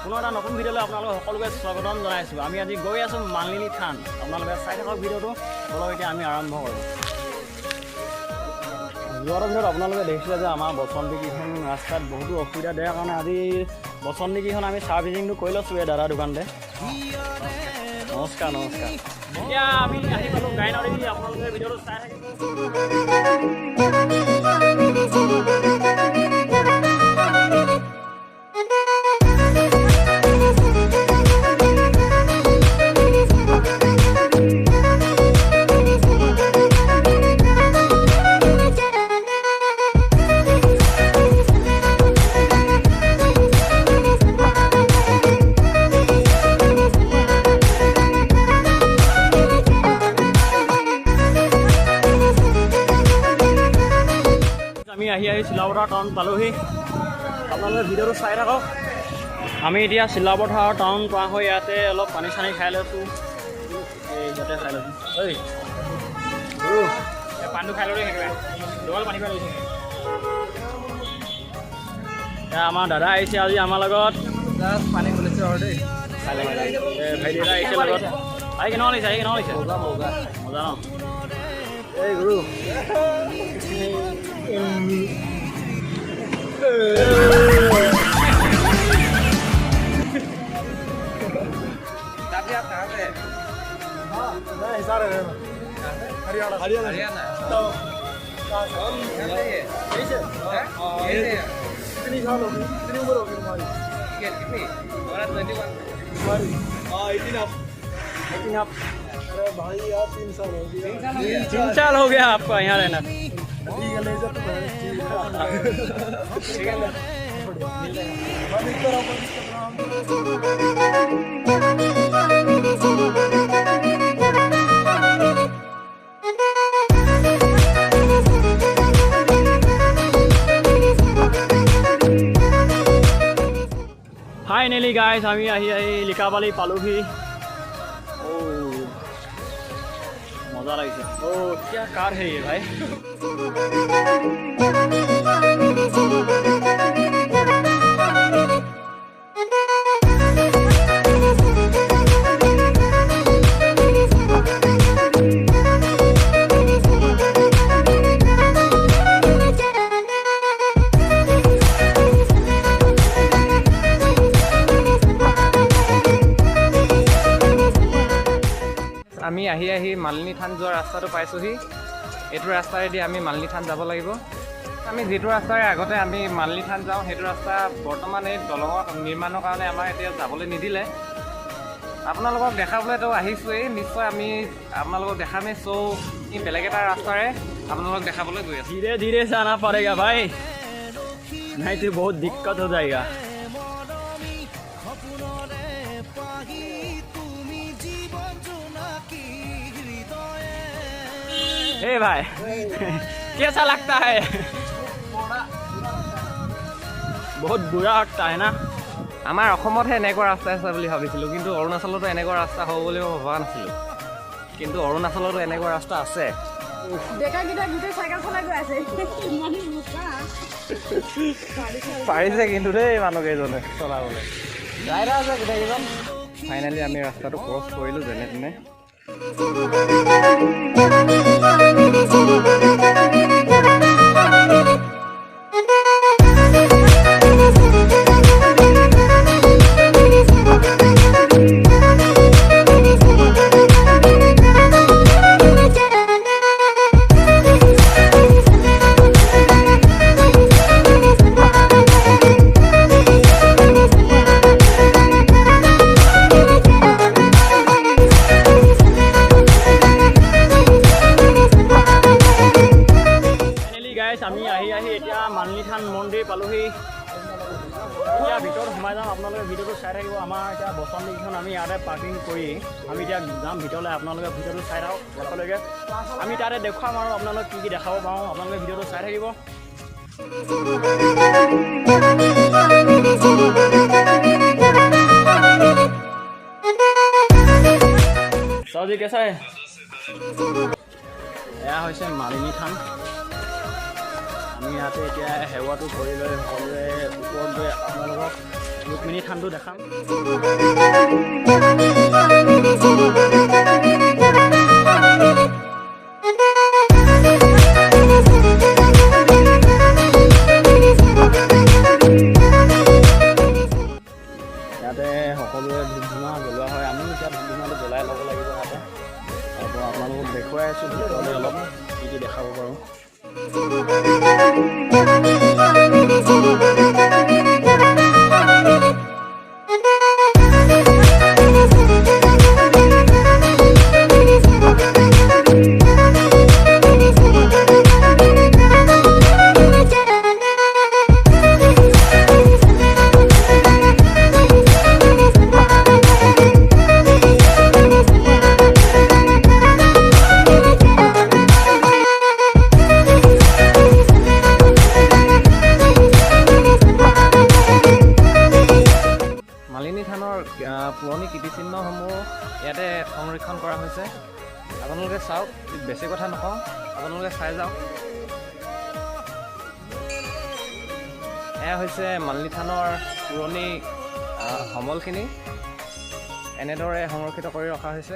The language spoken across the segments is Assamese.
পুনৰ এটা নতুন ভিডিঅ'লৈ আপোনালোকক সকলোকে স্বাগতম জনাইছোঁ। আমি আজি গৈ আছোঁ মালিনী থান। আপোনালোকে চাই থাকক ভিডিঅ'টো। অলপ এতিয়া আমি আৰম্ভ কৰোঁ। যোৱাৰ ভিতৰত আপোনালোকে দেখিছিলে যে আমাৰ বসন্তিকেইখন ৰাস্তাত বহুতো অসুবিধা দিয়াৰ কাৰণে আজি বসন্তিকেইখন আমি চাৰ্ভিচিংটো কৰি লৈছোঁ এই দাদা দোকানতে। নমস্কাৰ নমস্কাৰ। এতিয়া আমি আহি পালোঁ গাইনদী। আপোনালোকে ভিডিঅ'টো চাই থাকিব। আমি আহি চিলাপথাৰ টাউন পালোহি। আপোনালোকে ভিডিঅ'টো চাই থাকক। আমি এতিয়া চিলাপথাৰ টাউন পাৰ হৈ ইয়াতে অলপ পানী চানী খাই লৈছোঁ। এই ইয়াতে খাই লৈছোঁ। ঐ পানীটো খাই ল'লে সেইকাৰণে দোকান পানী খাই লৈছোঁ। এতিয়া আমাৰ দাদা আহিছে আজি আমাৰ লগত। পানী খুলিছে আৰু দেই ভাইটি এটা আহিছে লগত। আহি কেনেকুৱা লাগিছে? আহি কেনেকুৱা লাগিছে? মজা ন? এই গুৰু हरियाणा कितनी साल होगी? कितनी उम्र होगी तुम्हारी? कितनी? हमारा 21। अरे भाई यार 3 साल हो गया। 3 साल हो गया आपका यहाँ रहना? ठीक है ले जा तो ठीक है। फाइनली गाइस আমি আহি লিকাবালি পালোহি। मजा লাগিছে। क्या कार है ये भाई? আমি আহি মালিনী থান যোৱাৰ ৰাস্তাটো পাইছোঁহি। এইটো ৰাস্তাৰেদি আমি মালিনী থান যাব লাগিব। আমি যিটো ৰাস্তাৰে আগতে আমি মালিনী থান যাওঁ সেইটো ৰাস্তা বৰ্তমান এই দলঙৰ নিৰ্মাণৰ কাৰণে আমাৰ এতিয়া যাবলৈ নিদিলে। আপোনালোকক দেখাবলৈতো আহিছোঁৱেই, নিশ্চয় আমি আপোনালোকক দেখামেই। চ' ই বেলেগ এটা ৰাস্তাৰে আপোনালোকক দেখাবলৈ গৈ আছোঁ। धीरे धीरे से आना पड़ेगा भाई, नहीं तो बहुत दिक्कत हो जाएगा। हे भाई कैसा लगता है? बहुत बुरा लगता है ना? আমাৰ অসমতহে এনেকুৱা ৰাস্তা আছে বুলি ভাবিছিলোঁ, কিন্তু অৰুণাচলতো এনেকুৱা ৰাস্তা হ'ব বুলি মই ভবা নাছিলোঁ। কিন্তু অৰুণাচলতো এনেকুৱা ৰাস্তা আছে। পাৰিছে কিন্তু দেই মানুহকেইজনে চলাবলৈ। ৰাইডাৰ আছে গোটেইকেইজন। ফাইনেলি আমি ৰাস্তাটো ক্ৰছ কৰিলোঁ যেনে তেনে। আমি আহি এতিয়া মালিনী থান মন্দিৰ পালোহি। এতিয়া ভিতৰত সোমাই যাম। আপোনালোকে ভিডিঅ'টো চাই থাকিব। আমাৰ এতিয়া বসন্তিকেইখন আমি ইয়াতে পাৰ্কিং কৰি আমি এতিয়া যাম ভিতৰলৈ। আপোনালোকে ভিডিঅ'টো চাই থাকক শেষলৈকে। আমি তাতে দেখুৱাম আৰু আপোনালোকে কি দেখাব পাৰোঁ। আপোনালোকে ভিডিঅ'টো চাই থাকিব। सर कैसा है? এয়া হৈছে মালিনী থান। আমি ইয়াতে এতিয়া সেৱাটো কৰি লৈ সকলোৱে ওপৰত গৈ আপোনালোকক ৰুক্মিণী থানটো দেখাম। ইয়াতে সকলোৱে ধূপ ধূনা জ্বলোৱা হয়। আমিও এতিয়া ধূপ ধূনাটো জ্বলাই ল'ব লাগিব ইয়াতে। তাৰপৰা আপোনালোকক দেখুৱাই আছোঁ ভিতৰলৈ অলপ কি কি দেখাব পাৰোঁ। মালিনী থানৰ পুৰণি কীৰ্তিচিহ্নসমূহ ইয়াতে সংৰক্ষণ কৰা হৈছে। আপোনালোকে চাওক, বেছি কথা নকওঁ, আপোনালোকে চাই যাওক। এয়া হৈছে মালিনী থানৰ পুৰণি সমলখিনি, এনেদৰে সংৰক্ষিত কৰি ৰখা হৈছে।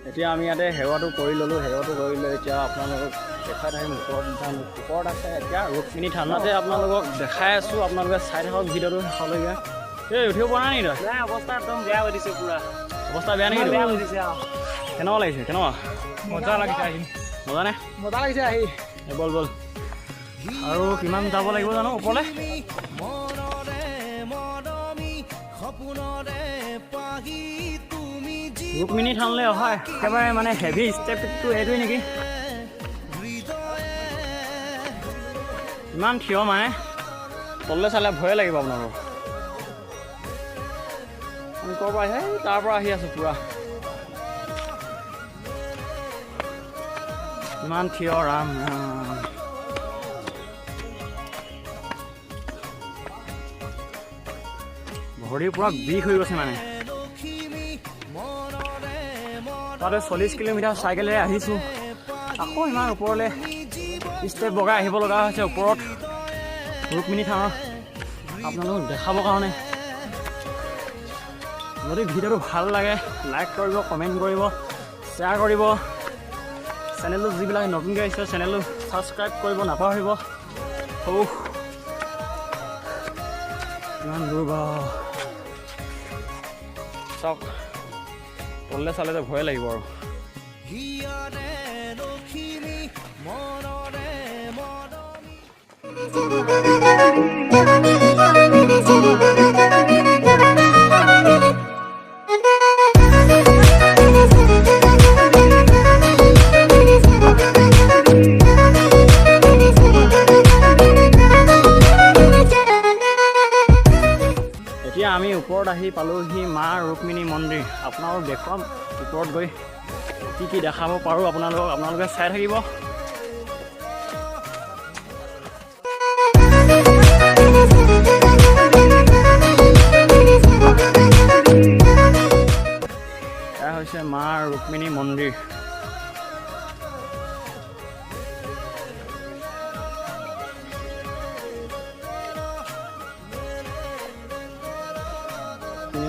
এতিয়া আমি ইয়াতে সেৱাটো কৰি ল'লোঁ। সেৱাটো কৰি লৈ এতিয়া আপোনালোকক দেখাই থাকিম ওপৰত আছে এতিয়া ৰুক্মিণী থানতে আপোনালোকক দেখাই আছোঁ। আপোনালোকে চাই থাকক ভিডিঅ'টো শেষলৈকে। এই উঠিব পৰা নাই নেকি তই? নাই, অৱস্থা একদম বেয়া হৈ দিছে পুৰা। অৱস্থা বেয়া নেকি? বেয়া হৈ দিছে। কেনেকুৱা লাগিছে? কেনেকুৱা মজা লাগিছে আহি। মজা নে? মজা লাগিছে আহি। বল বল। আৰু কিমান যাব লাগিব জানো ওপৰলৈ? ৰুক্মিণী থানলৈ অহা একেবাৰে মানে হেভি ষ্টেপটো এইটোৱে নেকি? ইমান থিয় মানে তললৈ চালে ভয়ে লাগিব আপোনালোকৰ। আমি ক'ৰ পৰা আহে? তাৰ পৰা আহি আছোঁ পূৰা। ইমান থিয়, ৰাম ৰাম। ভৰি পূৰা বিষ হৈ গৈছে মানে। তাতে 40 কিলোমিটাৰ চাইকেলেৰে আহিছোঁ, আকৌ ইমান ওপৰলৈ ষ্টেপ বগাই আহিব লগা হৈছে ওপৰত ৰুক্মিণী থানৰ আপোনালোকক দেখাবৰ কাৰণে। যদি ভিডিঅ'টো ভাল লাগে লাইক কৰিব, কমেণ্ট কৰিব, শ্বেয়াৰ কৰিব। চেনেলটো যিবিলাক নতুনকৈ আহিছে চেনেলটো ছাবস্ক্ৰাইব কৰিব নাপাহৰিব। ইমান দূৰ বা চাওক, তললৈ চালে যে ভয় লাগিব আৰু। এতিয়া আমি ওপৰত আহি পালোহি মা ৰুক্মিণী মন্দিৰ। আপোনালোকক দেখুৱাম ওপৰত গৈ কি কি দেখাব পাৰোঁ আপোনালোকে চাই থাকিব। এয়া হৈছে মা ৰুক্মিণী মন্দিৰ।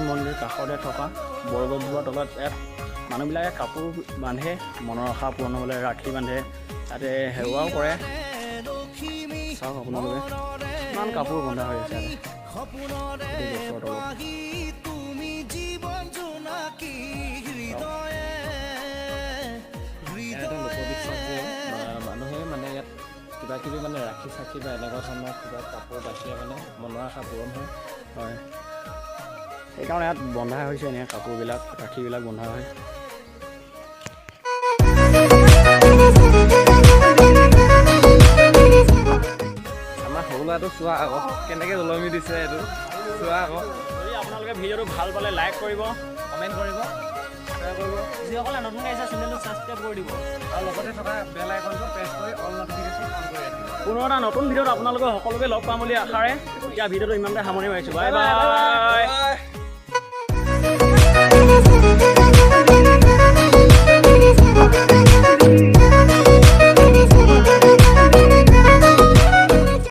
মন্দিৰ কাষতে থকা বৰগছজোপাৰ তলত ইয়াত মানুহবিলাকে কাপোৰ বান্ধে, মনৰ আশা পূৰণ হ'বলৈ ৰাখি বান্ধে, তাতে সেৱাও কৰে। চাওক আপোনালোকে ইমান কাপোৰ বন্ধা হৈ আছে গছৰ তলত। লোকবিশ্বাস যে মানুহে মানে ইয়াত কিবা কিবি মানে ৰাখিছে চাকি বা এনেকুৱা ধৰণৰ কিবা কাপোৰ বাচিলে মানে মনৰ আশা পূৰণ হয়। হয়, সেইকাৰণে ইয়াত বন্ধা হৈছে এনে কাপোৰবিলাক, ৰাখীবিলাক বন্ধা হয়। আমাৰ সৰু ল'ৰাটো চোৱা আকৌ কেনেকৈ ওলমি দিছে, এইটো চোৱা আকৌ। যদি আপোনালোকে ভিডিঅ'টো ভাল পালে লাইক কৰিব, কমেণ্ট কৰিব, শ্বেয়াৰ কৰিব, যিসকলে নতুনকৈ আহিছে চেনেলটো ছাবস্ক্ৰাইব কৰি দিব আৰু লগতে থকা বেল আইকনটো প্ৰেছ কৰি অল নটিফিকেশ্যন অন কৰি ৰাখিব। পুনৰ এটা নতুন ভিডিঅ'ত আপোনালোকে সকলোকে লগ পাম বুলি আশাৰে এতিয়া ভিডিঅ'টো ইমানতে সামৰণি মাৰিছোঁ। Bye bye.